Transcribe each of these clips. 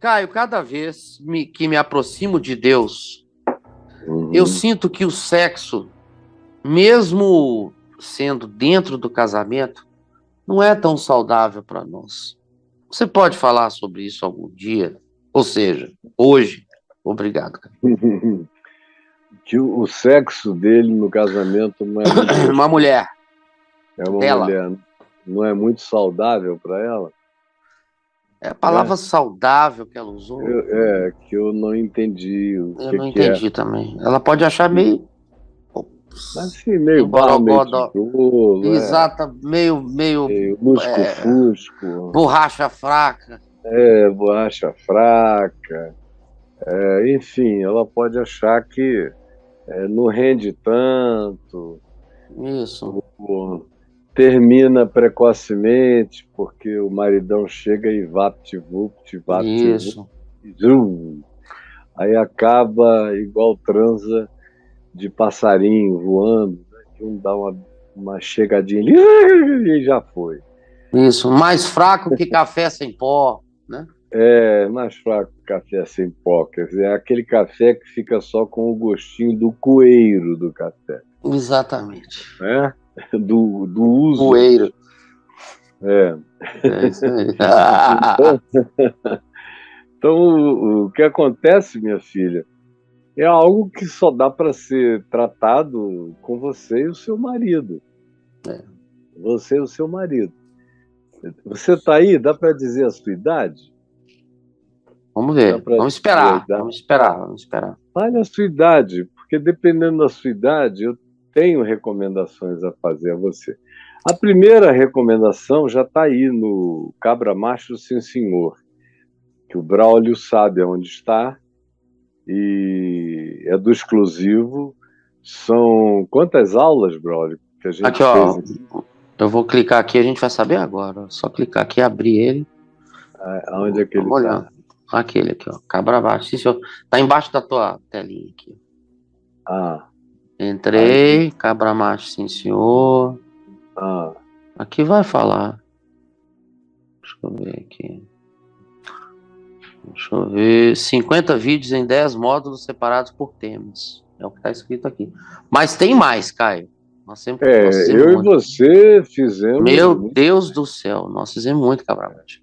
Caio, cada vez que me aproximo de Deus, eu Uhum. sinto que o sexo, mesmo sendo dentro do casamento, não é tão saudável para nós. Você pode falar sobre isso algum dia? Ou seja, hoje. Obrigado, cara. Que o sexo dele no casamento não é muito Uma gostoso. mulher É uma dela. mulher, não é muito saudável para ela. É a É, palavra saudável que ela usou. que eu não entendi o Eu que não que é. entendi também. Ela pode achar meio. Mas assim, meio Meio barro, meio borogodó. tijolo, Exata, meio meio é, lusco-fusco, borracha fraca. borracha fraca. Enfim, ela pode achar que não rende tanto, Isso, ou termina precocemente, porque o maridão chega e vapt-vupt, vapt-vupt, isso, zum. Aí acaba igual transa de passarinho voando, né? Que um dá uma chegadinha ali e já foi. isso. Mais fraco que café sem pó, né? É mais fraco que café sem pó, quer dizer, é aquele café que fica só com o gostinho do coeiro do café, Exatamente. né? Do uso. Poeira. É. É isso aí. Então, então o que acontece, minha filha, é algo que só dá para ser tratado com você e o seu marido. É. Você e o seu marido. Você está aí? Dá para dizer a sua idade? Vamos Dá ver. para Vamos dizer a esperar. idade? Vamos esperar. Vamos esperar. Fale a sua idade, porque dependendo da sua idade, eu tenho recomendações a fazer a você. A primeira recomendação já está aí no Cabra Macho Sim Senhor, que o Braulio sabe aonde está e é do exclusivo. São quantas aulas, Braulio, que a gente Aqui, fez ó. Eu vou clicar aqui, a gente vai saber agora. Só clicar aqui, abrir ele. aonde é que ele Vamos está? olhar. Aquele aqui, ó. Cabra baixo. Sim, senhor. Tá embaixo da tua telinha aqui. Ah, aí, Entrei. Cabra macho, sim, senhor. ah, Aqui vai falar. Deixa eu ver aqui. Deixa eu ver. 50 vídeos em 10 módulos separados por temas. É o que tá escrito aqui. Mas tem mais, Caio. Nós fizemos eu e muito. você fizemos Meu muito. Deus do céu. Nós fizemos muito, Cabra macho.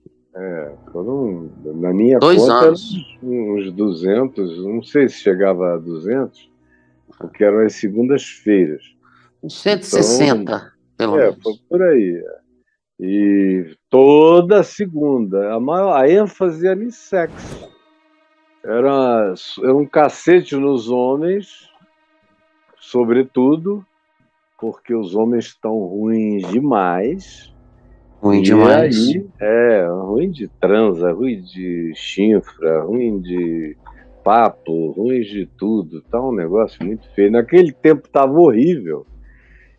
Foram, na minha 2 conta, eram anos. uns 200, não sei se chegava a 200, porque eram as segundas-feiras. Uns cento e Então, sessenta, pelo foi menos. por aí. E toda segunda, a ênfase era em sexo. Era um cacete nos homens, sobretudo, porque os homens estão ruins demais. Ruim E demais. aí, ruim de transa, ruim de chifra, ruim de papo, ruim de tudo. Tá um negócio muito feio. Naquele tempo tava horrível.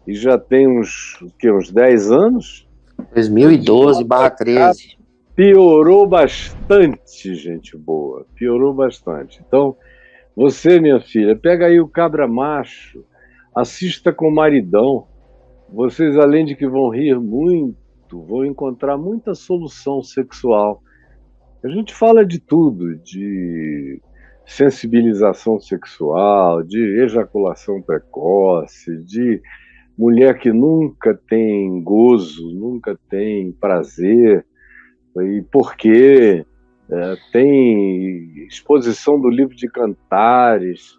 E já tem uns 10 anos. De lá pra cá 2012/13. piorou bastante, gente boa. Piorou bastante. Então, você, minha filha, pega aí o Cabra Macho, assista com o maridão. Vocês, além de que vão rir muito, vão encontrar muita solução sexual. A gente fala de tudo, de sensibilização sexual, de ejaculação precoce, de mulher que nunca tem gozo, nunca tem prazer, e por quê? Tem exposição do livro de Cantares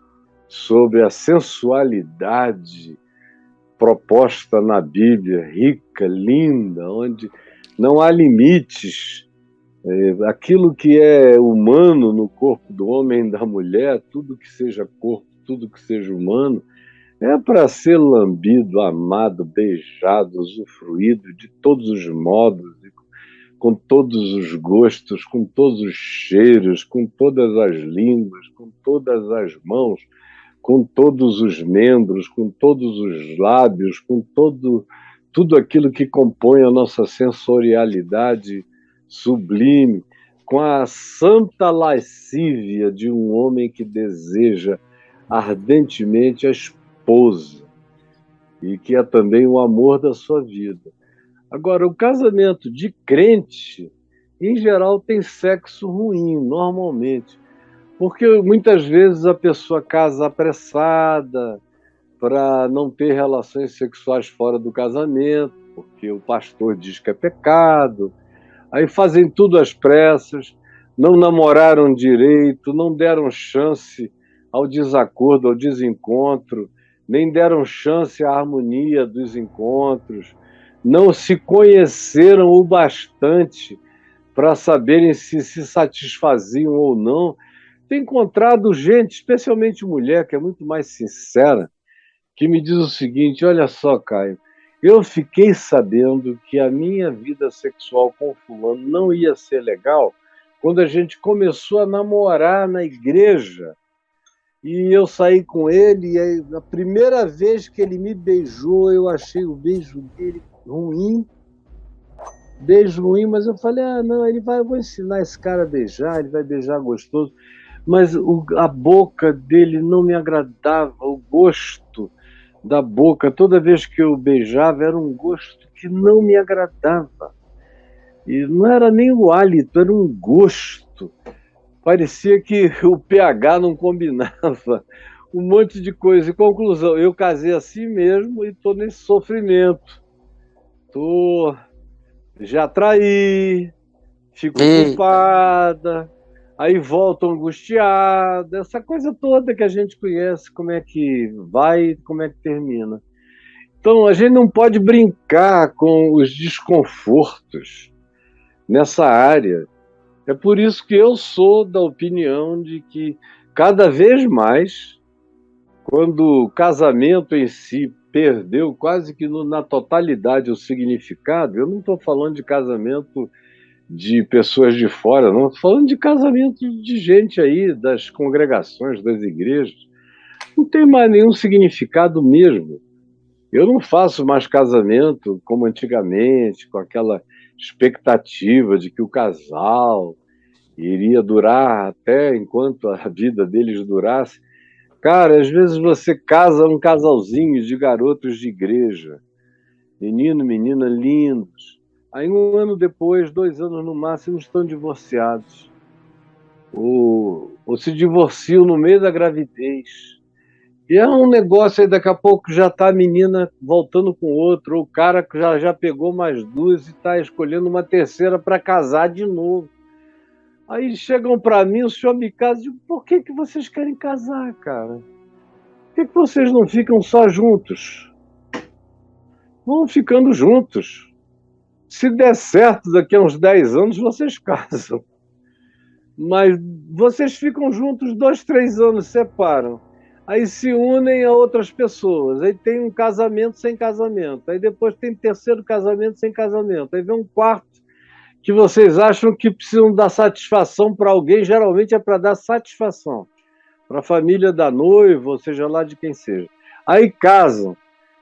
sobre a sensualidade proposta na Bíblia, rica, linda, onde não há limites. Aquilo que é humano no corpo do homem e da mulher, tudo que seja corpo, tudo que seja humano, é para ser lambido, amado, beijado, usufruído de todos os modos, com todos os gostos, com todos os cheiros, com todas as línguas, com todas as mãos, com todos os membros, com todos os lábios, com tudo aquilo que compõe a nossa sensorialidade sublime, com a santa lascívia de um homem que deseja ardentemente a esposa e que é também o amor da sua vida. Agora, o casamento de crente em geral, tem sexo ruim, normalmente. Porque muitas vezes a pessoa casa apressada para não ter relações sexuais fora do casamento, porque o pastor diz que é pecado. Aí fazem tudo às pressas, não namoraram direito, não deram chance ao desacordo, ao desencontro, nem deram chance à harmonia dos encontros, não se conheceram o bastante para saberem se satisfaziam ou não. Tenho encontrado gente, especialmente mulher, que é muito mais sincera, que me diz o seguinte: olha só, Caio, eu fiquei sabendo que a minha vida sexual com o fulano não ia ser legal quando a gente começou a namorar na igreja. E eu saí com ele, e aí, a primeira vez que ele me beijou, eu achei o beijo dele ruim, mas eu falei, não, eu vou ensinar esse cara a beijar, ele vai beijar gostoso. Mas a boca dele não me agradava, o gosto da boca, toda vez que eu beijava, era um gosto que não me agradava. E não era nem o hálito, era um gosto. Parecia que o pH não combinava. Um monte de coisa. E conclusão, eu casei assim mesmo e estou nesse sofrimento. Já traí, fico Eita, culpada, aí volto angustiada, essa coisa toda que a gente conhece, como é que vai, como é que termina. Então, a gente não pode brincar com os desconfortos nessa área. É por isso que eu sou da opinião de que, cada vez mais, quando o casamento em si perdeu quase que na totalidade o significado, eu não estou falando de casamento de pessoas de fora, não, estou falando de casamento de gente aí, das congregações, das igrejas, não tem mais nenhum significado mesmo. Eu não faço mais casamento como antigamente, com aquela expectativa de que o casal iria durar até enquanto a vida deles durasse. Cara, às vezes você casa um casalzinho de garotos de igreja, menino, menina lindos. Aí 1 ano depois, 2 anos no máximo, estão divorciados. Ou se divorciam no meio da gravidez. E é um negócio aí, daqui a pouco já está a menina voltando com outro, ou o cara que já pegou mais duas e está escolhendo uma terceira para casar de novo. Aí chegam para mim, o senhor me casa, eu digo, por que vocês querem casar, cara? Por que vocês não ficam só juntos? Vão ficando juntos. Se der certo, daqui a uns 10 anos, vocês casam. Mas vocês ficam juntos 2, 3 anos, separam. Aí se unem a outras pessoas. Aí tem um casamento sem casamento. Aí depois tem terceiro casamento sem casamento. Aí vem um quarto que vocês acham que precisam dar satisfação para alguém. Geralmente é para dar satisfação para a família da noiva, ou seja lá de quem seja. Aí casam.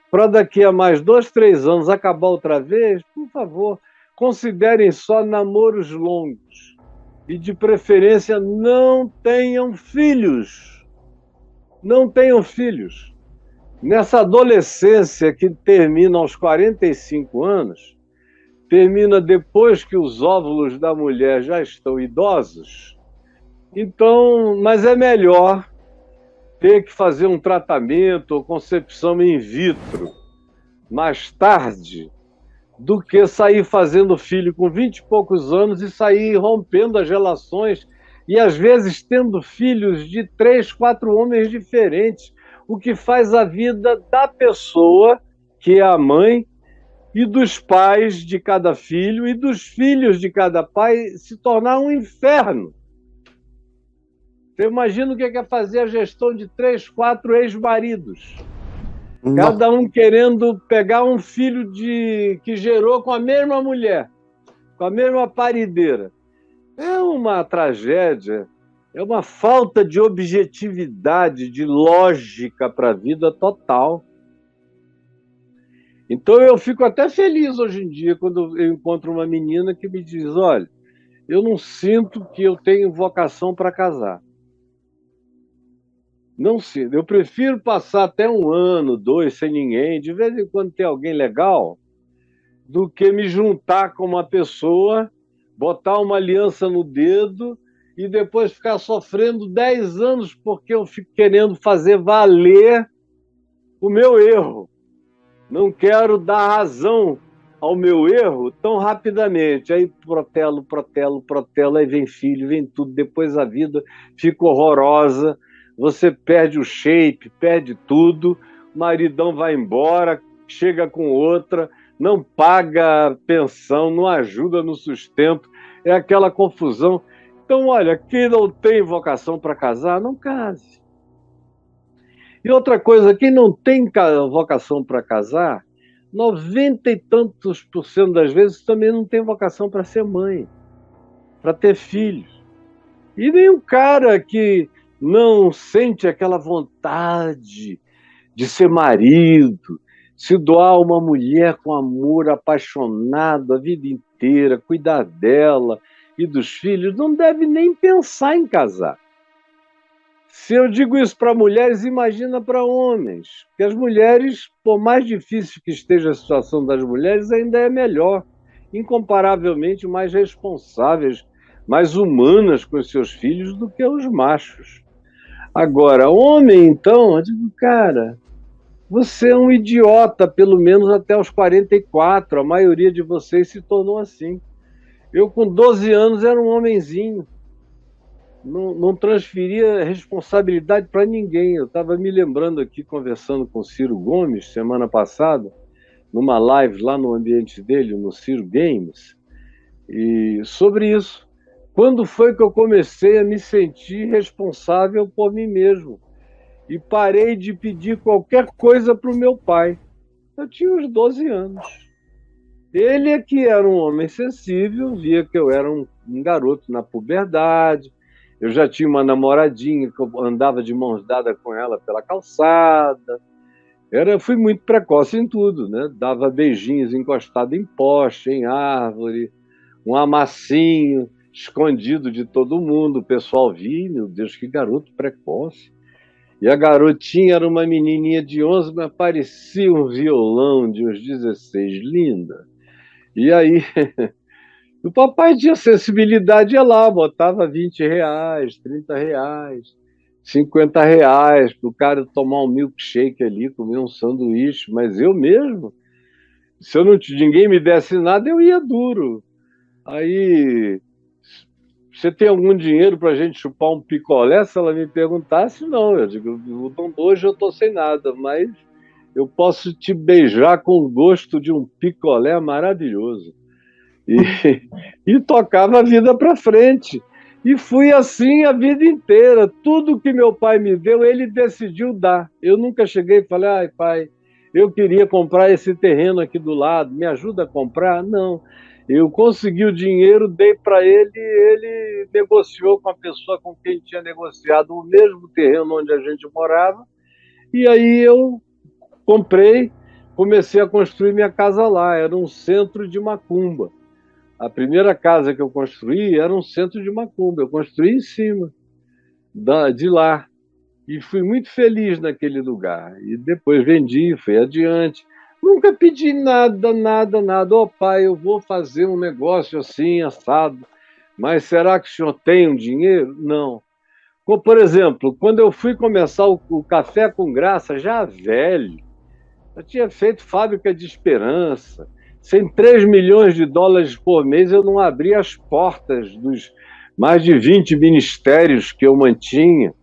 Para daqui a mais 2, 3 anos acabar outra vez, por favor, considerem só namoros longos. E de preferência não tenham filhos. Não tenham filhos. Nessa adolescência que termina aos 45 anos, termina depois que os óvulos da mulher já estão idosos. Então, mas é melhor ter que fazer um tratamento ou concepção in vitro mais tarde do que sair fazendo filho com 20 e poucos anos e sair rompendo as relações e, às vezes, tendo filhos de 3, 4 homens diferentes, o que faz a vida da pessoa, que é a mãe, e dos pais de cada filho e dos filhos de cada pai se tornar um inferno. Você imagina o que é fazer a gestão de 3, 4 ex-maridos. Cada um querendo pegar um filho que gerou com a mesma mulher, com a mesma parideira. É uma tragédia, é uma falta de objetividade, de lógica para a vida total. Então eu fico até feliz hoje em dia quando eu encontro uma menina que me diz, olha, eu não sinto que eu tenho vocação para casar. Não sinto. Eu prefiro passar até 1 ano, 2 sem ninguém, de vez em quando ter alguém legal, do que me juntar com uma pessoa botar uma aliança no dedo e depois ficar sofrendo 10 anos porque eu fico querendo fazer valer o meu erro. Não quero dar razão ao meu erro tão rapidamente. Aí protelo, aí vem filho, vem tudo. Depois a vida fica horrorosa, você perde o shape, perde tudo, o maridão vai embora, chega com outra, não paga pensão, não ajuda no sustento, é aquela confusão. Então, olha, quem não tem vocação para casar, não case. E outra coisa, quem não tem vocação para casar, 90 e tantos por cento das vezes também não tem vocação para ser mãe, para ter filhos. E nem um cara que não sente aquela vontade de ser marido, se doar a uma mulher com amor, apaixonado a vida inteira, cuidar dela e dos filhos, não deve nem pensar em casar. Se eu digo isso para mulheres, imagina para homens. Porque as mulheres, por mais difícil que esteja a situação das mulheres, ainda é melhor. Incomparavelmente mais responsáveis, mais humanas com os seus filhos do que os machos. Agora, homem, então, eu digo, cara, você é um idiota, pelo menos até os 44. A maioria de vocês se tornou assim. Eu, com 12 anos, era um homenzinho. Não transferia responsabilidade para ninguém. Eu estava me lembrando aqui, conversando com o Ciro Gomes, semana passada, numa live lá no ambiente dele, no Ciro Games, e sobre isso. Quando foi que eu comecei a me sentir responsável por mim mesmo? E parei de pedir qualquer coisa para o meu pai. Eu tinha uns 12 anos. Ele é que era um homem sensível, via que eu era um garoto na puberdade. Eu já tinha uma namoradinha, que eu andava de mãos dadas com ela pela calçada. Fui muito precoce em tudo, né? Dava beijinhos encostado em poste, em árvore, um amassinho, escondido de todo mundo. O pessoal via, meu Deus, que garoto precoce. E a garotinha era uma menininha de 11, mas parecia um violão de uns 16, linda. E aí... O papai tinha sensibilidade, ia lá, botava R$20, R$30, R$50 para o cara tomar um milkshake ali, comer um sanduíche. Mas eu mesmo, se ninguém me desse nada, eu ia duro. Aí, você tem algum dinheiro para a gente chupar um picolé? Se ela me perguntasse, não. Eu digo, hoje eu estou sem nada, mas eu posso te beijar com o gosto de um picolé maravilhoso. E tocava a vida para frente. E fui assim a vida inteira. Tudo que meu pai me deu, ele decidiu dar. Eu nunca cheguei e falei, ai pai, eu queria comprar esse terreno aqui do lado, me ajuda a comprar? Não. Eu consegui o dinheiro, dei para ele, ele negociou com a pessoa com quem tinha negociado o mesmo terreno onde a gente morava, e aí eu comprei, comecei a construir minha casa lá. Era um centro de macumba. A primeira casa que eu construí era um centro de macumba. Eu construí em cima de lá. E fui muito feliz naquele lugar. E depois vendi, fui adiante. Nunca pedi nada, nada, nada. Ô pai, eu vou fazer um negócio assim, assado. Mas será que o senhor tem um dinheiro? Não. Por exemplo, quando eu fui começar o Café com Graça, já velho, eu tinha feito Fábrica de Esperança. Sem $3 milhões por mês, eu não abria as portas dos mais de 20 ministérios que eu mantinha,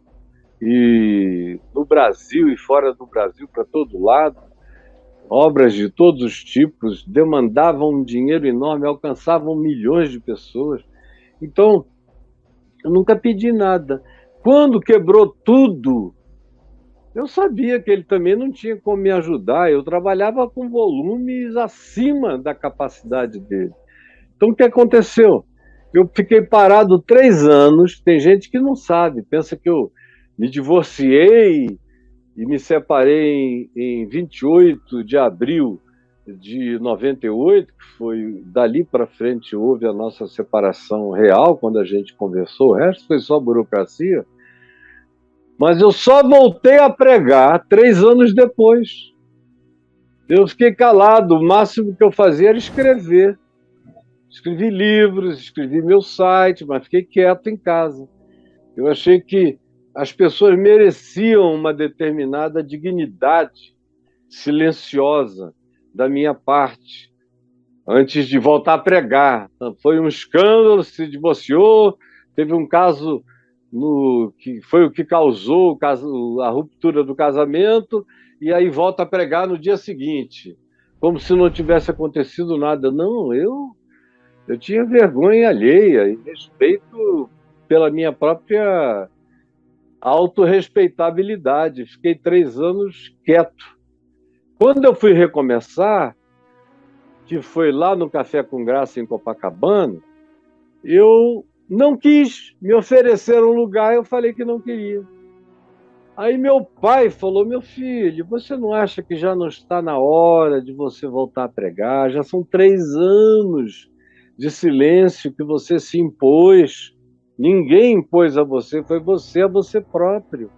e no Brasil e fora do Brasil, para todo lado, obras de todos os tipos, demandavam um dinheiro enorme, alcançavam milhões de pessoas. Então, eu nunca pedi nada. Quando quebrou tudo, eu sabia que ele também não tinha como me ajudar. Eu trabalhava com volumes acima da capacidade dele. Então, o que aconteceu? Eu fiquei parado 3 anos. Tem gente que não sabe, pensa que eu me divorciei e me separei em 28 de abril de 98, que foi dali para frente houve a nossa separação real, quando a gente conversou. O resto foi só burocracia. Mas eu só voltei a pregar 3 anos depois. Eu fiquei calado, o máximo que eu fazia era escrever Escrevi livros, escrevi meu site, mas fiquei quieto em casa. Eu achei que as pessoas mereciam uma determinada dignidade silenciosa da minha parte, antes de voltar a pregar. Foi um escândalo, se divorciou, teve um caso que foi o que causou a ruptura do casamento, e aí volta a pregar no dia seguinte, como se não tivesse acontecido nada. Não, eu tinha vergonha alheia e respeito pela minha própria autorrespeitabilidade. Fiquei 3 anos quieto. Quando eu fui recomeçar, que foi lá no Café com Graça, em Copacabana, eu não quis, me ofereceram um lugar, eu falei que não queria. Aí meu pai falou: meu filho, você não acha que já não está na hora de você voltar a pregar? Já são 3 anos de silêncio que você se impôs. Ninguém impôs a você, foi você a você próprio.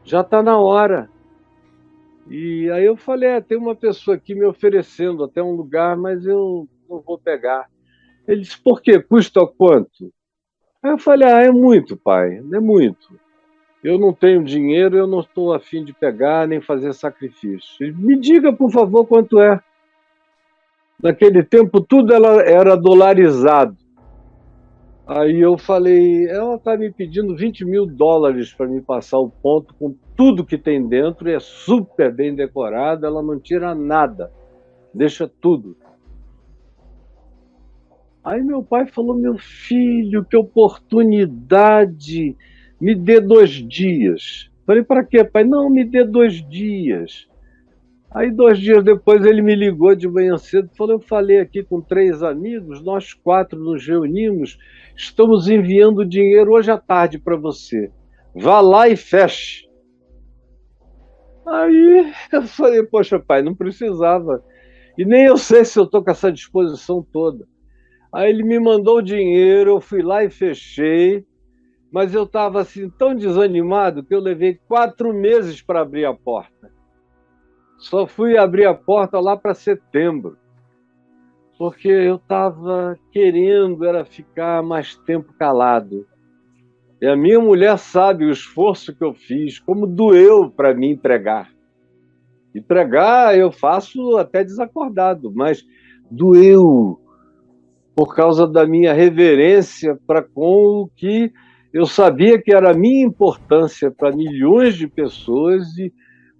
Já está na hora. E aí eu falei: tem uma pessoa aqui me oferecendo até um lugar, mas eu não vou pegar. Ele disse: por quê? Custa quanto? Aí eu falei: é muito, pai, é muito. Eu não tenho dinheiro, eu não estou a fim de pegar nem fazer sacrifício. Ele: me diga, por favor, quanto é. Naquele tempo tudo era dolarizado. Aí eu falei: ela está me pedindo US$ 20.000 para me passar o ponto com tudo que tem dentro, e é super bem decorado, ela não tira nada, deixa tudo. Aí meu pai falou: meu filho, que oportunidade, me dê 2 dias. Falei: para quê, pai? Não, me dê 2 dias. Aí 2 dias depois ele me ligou de manhã cedo e falou: eu falei aqui com 3 amigos, nós 4 nos reunimos, estamos enviando dinheiro hoje à tarde para você. Vá lá e feche. Aí eu falei: poxa, pai, não precisava. E nem eu sei se eu estou com essa disposição toda. Aí ele me mandou o dinheiro, eu fui lá e fechei, mas eu estava assim tão desanimado que eu levei 4 meses para abrir a porta. Só fui abrir a porta lá para setembro, porque eu estava querendo era ficar mais tempo calado. E a minha mulher sabe o esforço que eu fiz, como doeu para mim pregar. E pregar eu faço até desacordado, mas doeu por causa da minha reverência para com o que eu sabia que era a minha importância para milhões de pessoas e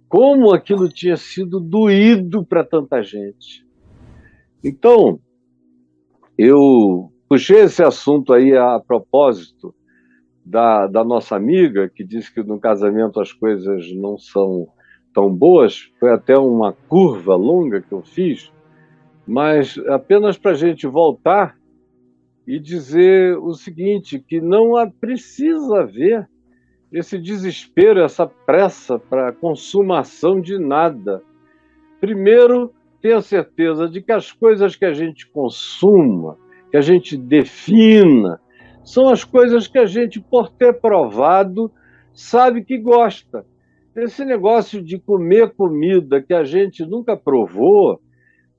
como aquilo tinha sido doído para tanta gente. Então, eu puxei esse assunto aí a propósito da nossa amiga, que disse que no casamento as coisas não são tão boas. Foi até uma curva longa que eu fiz, mas apenas para a gente voltar e dizer o seguinte, que não precisa haver esse desespero, essa pressa para a consumação de nada. Primeiro, tenha certeza de que as coisas que a gente consuma, que a gente defina, são as coisas que a gente, por ter provado, sabe que gosta. Esse negócio de comer comida que a gente nunca provou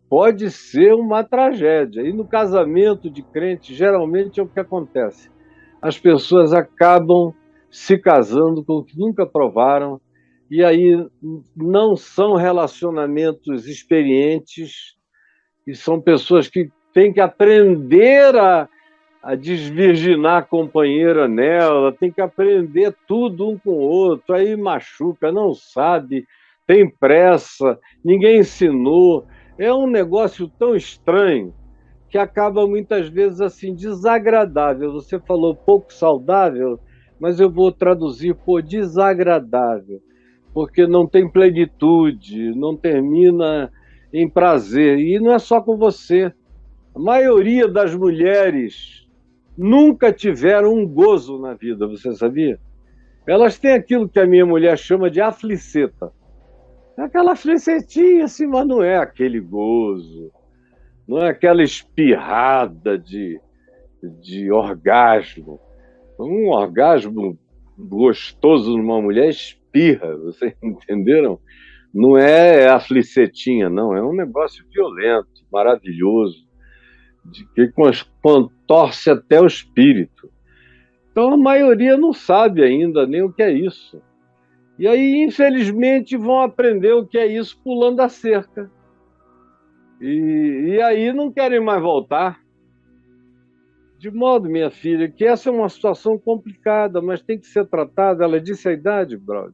pode ser uma tragédia. E no casamento de crente, geralmente é o que acontece. As pessoas acabam se casando com o que nunca provaram, e aí não são relacionamentos experientes, e são pessoas que têm que aprender a desvirginar a companheira nela, tem que aprender tudo um com o outro, aí machuca, não sabe, tem pressa, ninguém ensinou. É um negócio tão estranho que acaba muitas vezes assim desagradável. Você falou pouco saudável, mas eu vou traduzir por desagradável, porque não tem plenitude, não termina em prazer. E não é só com você. A maioria das mulheres nunca tiveram um gozo na vida, você sabia? Elas têm aquilo que a minha mulher chama de afliceta. É aquela flicetinha assim, mas não é aquele gozo, não é aquela espirrada de orgasmo. Um orgasmo gostoso numa mulher espirra, vocês entenderam? Não é a flicetinha, não, é um negócio violento, maravilhoso. que contorce até o espírito. Então a maioria não sabe ainda nem o que é isso. E aí, infelizmente, vão aprender o que é isso pulando a cerca. E aí não querem mais voltar. De modo, minha filha, que essa é uma situação complicada, mas tem que ser tratada. Ela disse a idade, brother.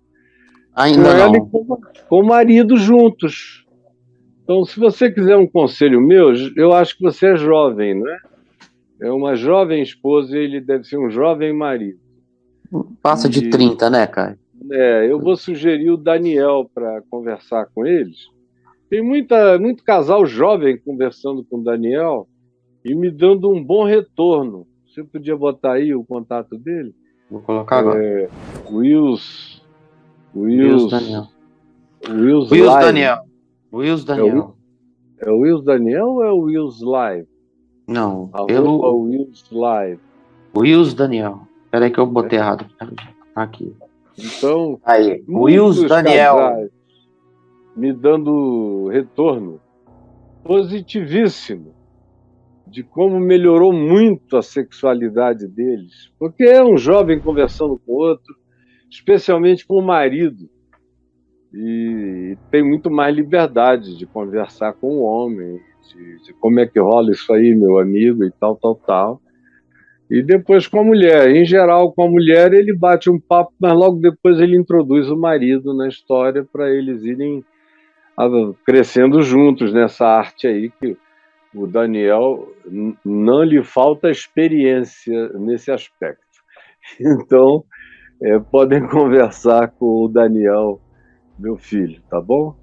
Com Ainda ela e não. com o marido juntos. Então, se você quiser um conselho meu, eu acho que você é jovem, não é? É uma jovem esposa e ele deve ser um jovem marido. Passa de E 30, né, Caio? eu vou sugerir o Daniel para conversar com eles. Tem muito casal jovem conversando com o Daniel e me dando um bom retorno. Você podia botar aí o contato dele? Vou colocar agora. Wills, Wills Wills, Daniel. Wills Wills Live. Daniel. Wills É o, Daniel. é o Wills Daniel ou é o Wills Live? Não, Arroba Wills Live. Wills Daniel. Peraí que eu botei errado. Aqui. Então, Aí, Wills muitos Daniel. casais me dando retorno positivíssimo de como melhorou muito a sexualidade deles. Porque é um jovem conversando com outro, especialmente com o marido, e tem muito mais liberdade de conversar com o homem, de como é que rola isso aí, meu amigo, e tal, tal, tal. E depois com a mulher. Em geral, com a mulher, ele bate um papo, mas logo depois ele introduz o marido na história para eles irem crescendo juntos nessa arte aí, que o Daniel não lhe falta experiência nesse aspecto. Então, podem conversar com o Daniel, meu filho, tá bom?